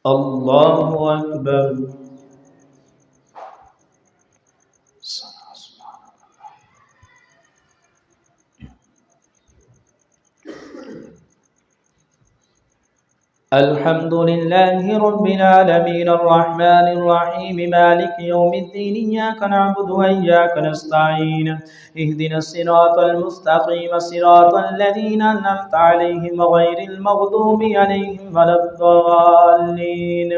الله أكبر. الحمد لله رب العالمين الرحمن الرحيم مالك يوم الدين إياك نعبد وإياك نستعين اهدنا الصراط المستقيم صراط الذين أنعمت عليهم غير المغضوب عليهم ولا الضالين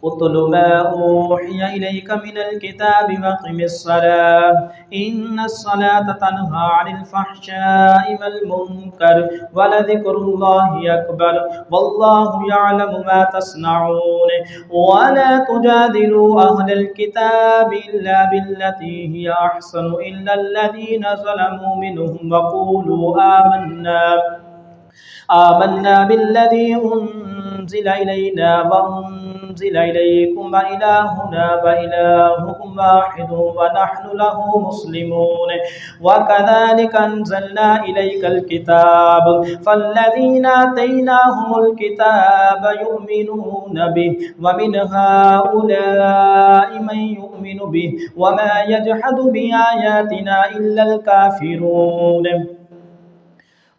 اتل ما أوحي إليك من الكتاب وأقم الصلاة إن الصلاة تنهى عن الفحشاء والمنكر ولذكر الله أكبر والله يعلم ما تصنعون ولا تجادلوا أهل الكتاب إلا بالتي هي أحسن إلا الذين ظلموا منهم وقولوا آمنا بالذي أنزل إلينا وأنزل إليكم وإلهنا وإلهكم واحد ونحن له مسلمون وكذلك أنزلنا إليك الكتاب فالذين آتيناهم الكتاب يؤمنون به ومن هؤلاء من يؤمن به وما يجحد بآياتنا إلا الكافرون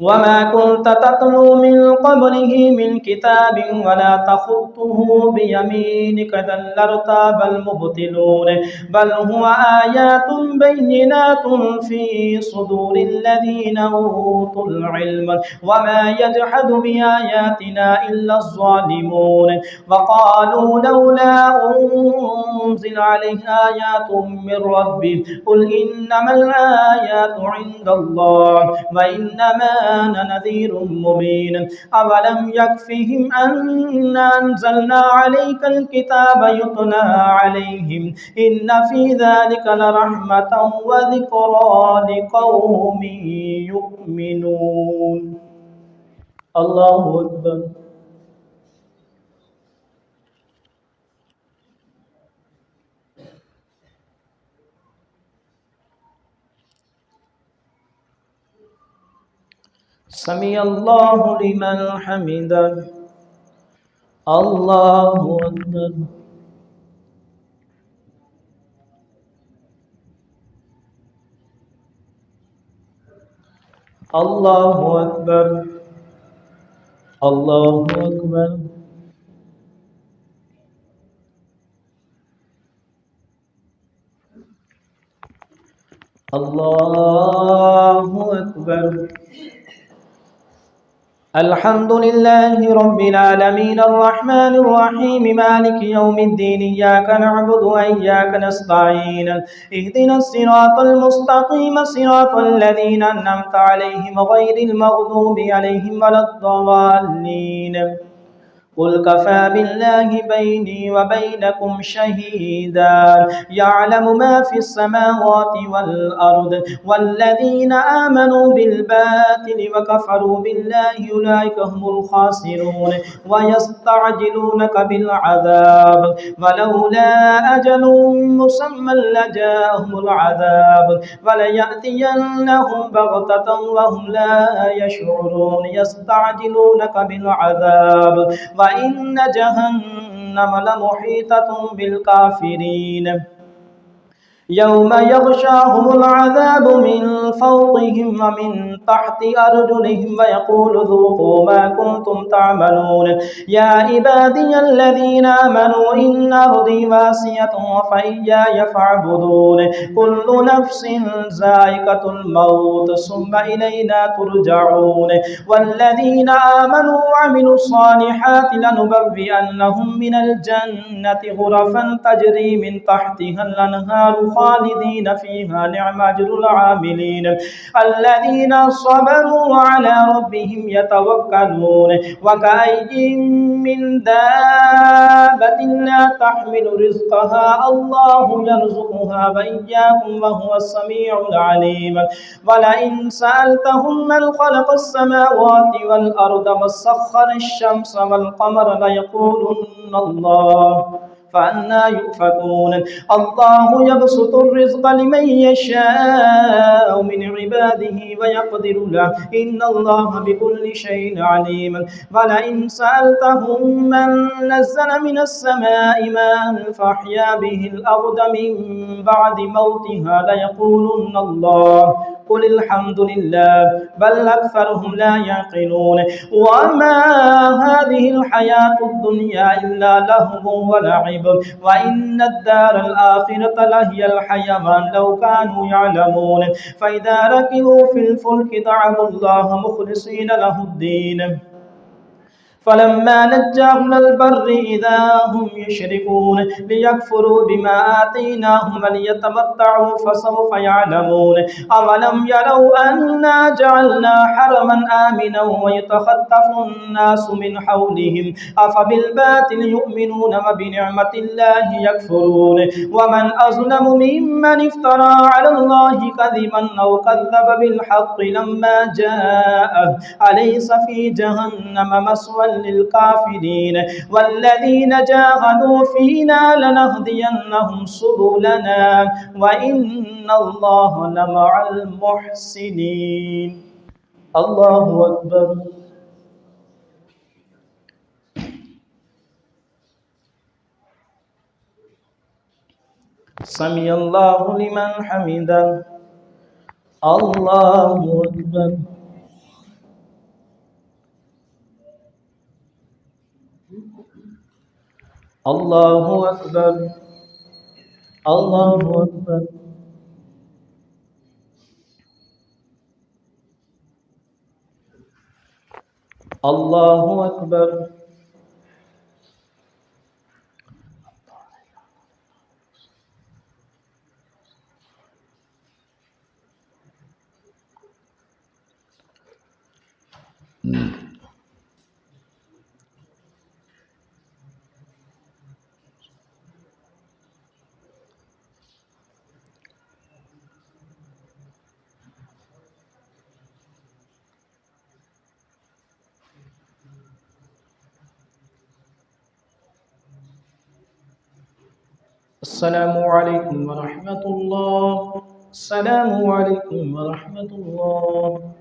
وما كنت تتلو من قبله من كتاب ولا تخطه بيمينك إذا لارتاب المبطلون بل هو آيات بينات في صدور الذين أوتوا العلم وما يجحد بآياتنا إلا الظالمون وقالوا لولا أنزل عليه آيات من ربه قل إنما الآيات عند الله وإنما أنا نذير مبين أولم يكفهم أنا أنزلنا عليك الكتاب يتلى عليهم إن في ذلك لرحمة وذكرى لقوم يؤمنون الله أكبر. سمع الله لمن حمده الله أكبر. الله أكبر. الله أكبر. الله أكبر. الحمد لله رب العالمين الرحمن الرحيم مالك يوم الدين إياك نعبد وإياك نستعين اهدنا الصراط المستقيم صراط الذين أنعمت عليهم غير المغضوب عليهم ولا الضالين قل كفى بالله بيني وبينكم شهيدا يعلم ما في السماوات والأرض والذين آمنوا بالباطل وكفروا بالله أولئك هم الخاسرون ويستعجلونك بالعذاب ولولا أجل مسمى لجاءهم العذاب وليأتينهم بغتة وهم لا يشعرون يستعجلونك بالعذاب وإن جهنم لمحيطة بالكافرين يوم يغشاهم العذاب من فوقهم ومن تحت أرجلهم ويقول ذوقوا ما كنتم تعملون يا عبادي الذين آمنوا إن أرضي واسعة فإياي فاعبدون كل نفس ذائقة الموت ثم إلينا ترجعون والذين آمنوا وعملوا الصالحات لنبوئنهم من الجنة غرفا تجري من تحتها الأنهار خالدين فيها نعم أجر العاملين الذين صبروا وعلى ربهم يتوكلون وكأي من دابة لا تحمل رزقها الله يرزقها وإياكم وهو السميع العليم ولئن سألتهم من خلق السماوات والأرض وسخر الشمس والقمر ليقولن الله فأنى يؤفكون الله يبسط الرزق لمن يشاء من عباده ويقدر له إن الله بكل شيء عليم ولئن سألتهم من نزل من السماء ماء فأحيا به الأرض من بعد موتها ليقولن الله قل الحمد لله بل أكثرهم لا يعقلون وما هذه الحياة الدنيا إلا لهو ولعب وإن الدار الآخرة لهي الحيوان لو كانوا يعلمون فإذا ركبوا في الفلك دعوا الله مخلصين له الدين فلما نجاهم البر إذا هم يشركون ليكفروا بما آتيناهم وليتمتعوا فسوف يعلمون أولم يروا أنا جعلنا حرما آمنا ويتخطف الناس من حولهم أفبالباطل يؤمنون وبنعمة الله يكفرون ومن أظلم ممن افترى على الله كذبا أو كذب بالحق لما جاءه أليس في جهنم مسوى للكافرين والذين جاهدوا فينا لنهدينهم سبلنا وإن الله لمع المحسنين الله أكبر سمع الله لمن حمده الله أكبر الله أكبر الله أكبر الله أكبر السلام عليكم ورحمة الله السلام عليكم ورحمة الله